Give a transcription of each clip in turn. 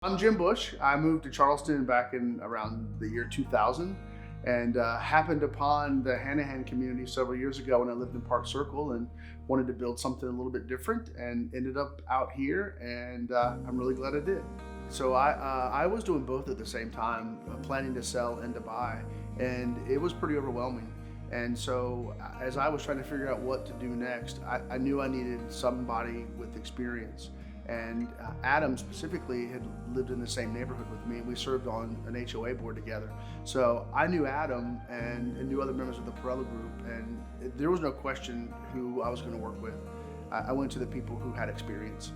I'm Jim Bush. I moved to Charleston back in around the year 2000 and happened upon the Hanahan community several years ago when I lived in Park Circle and wanted to build something a little bit different and ended up out here, and I'm really glad I did. So I was doing both at the same time, planning to sell and to buy, and it was pretty overwhelming. And so as I was trying to figure out what to do next, I knew I needed somebody with experience. And Adam specifically had lived in the same neighborhood with me, and we served on an HOA board together. So I knew Adam and knew other members of the Perrella Group, and there was no question who I was going to work with. I went to the people who had experience.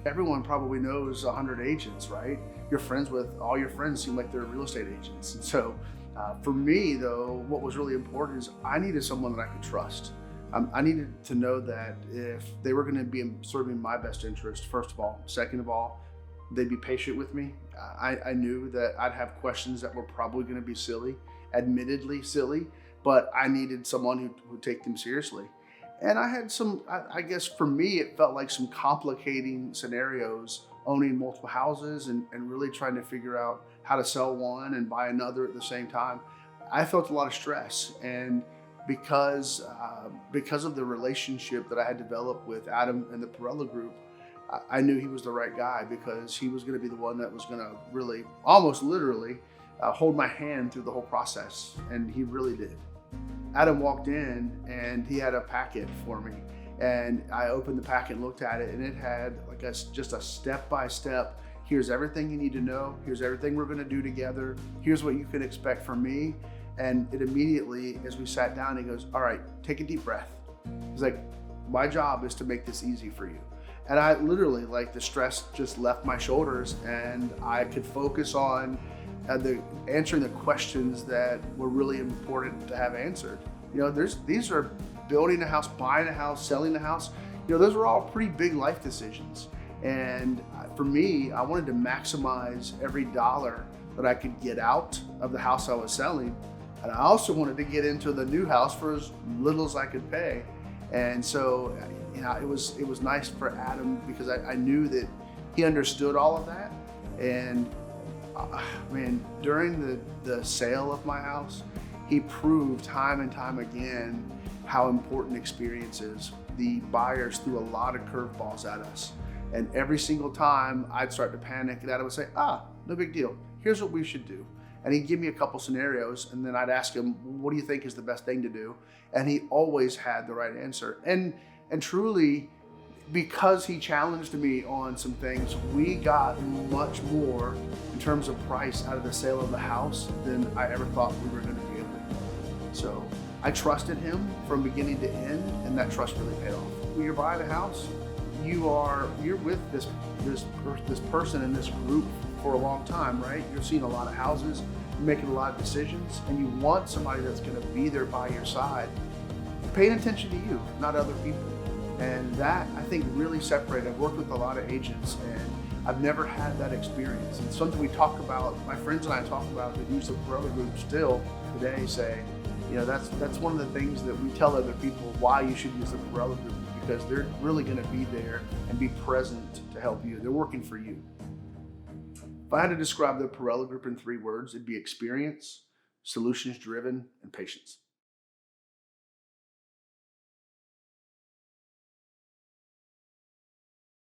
Everyone probably knows 100 agents, right? You're friends with all your friends, seem like they're real estate agents. And so for me, though, what was really important is I needed someone that I could trust. I needed to know that if they were going to be serving my best interest, first of all. Second of all, they'd be patient with me. I knew that I'd have questions that were probably going to be silly, admittedly silly, but I needed someone who would take them seriously. And I had some, I guess for me, it felt like some complicating scenarios, owning multiple houses and really trying to figure out how to sell one and buy another at the same time. I felt a lot of stress, and because of the relationship that I had developed with Adam and the Perrella Group, I knew he was the right guy, because he was going to be the one that was going to really, almost literally, hold my hand through the whole process, and he really did. Adam walked in and he had a packet for me, and I opened the packet and looked at it, and it had like just a step-by-step. Here's everything you need to know. Here's everything we're going to do together. Here's what you can expect from me. And it immediately, as we sat down, he goes, all right, take a deep breath. He's like, my job is to make this easy for you. And I literally, like, the stress just left my shoulders, and I could focus on answering the questions that were really important to have answered. You know, these are building a house, buying a house, selling a house. You know, those are all pretty big life decisions. And for me, I wanted to maximize every dollar that I could get out of the house I was selling. And I also wanted to get into the new house for as little as I could pay. And so, you know, it was nice for Adam, because I knew that he understood all of that. And man, during the sale of my house, he proved time and time again how important experience is. The buyers threw a lot of curveballs at us. And every single time I'd start to panic, and Adam would say, no big deal. Here's what we should do. And he'd give me a couple scenarios, and then I'd ask him, what do you think is the best thing to do? And he always had the right answer. And truly, because he challenged me on some things, we got much more in terms of price out of the sale of the house than I ever thought we were going to be able to do. So I trusted him from beginning to end, and that trust really paid off. When you're buying a house, you're with this person in this group for a long time, right? You're seeing a lot of houses, you're making a lot of decisions, and you want somebody that's going to be there by your side, paying attention to you, not other people. And that, I think, really separated. I've worked with a lot of agents, and I've never had that experience. And something we talk about, my friends and I talk about, that use the Perrella Group still today, say, you know, that's one of the things that we tell other people why you should use the Perrella Group, because they're really going to be there and be present to help you. They're working for you. If I had to describe the Perrella Group in 3 words, it'd be experience, solutions driven, and patience.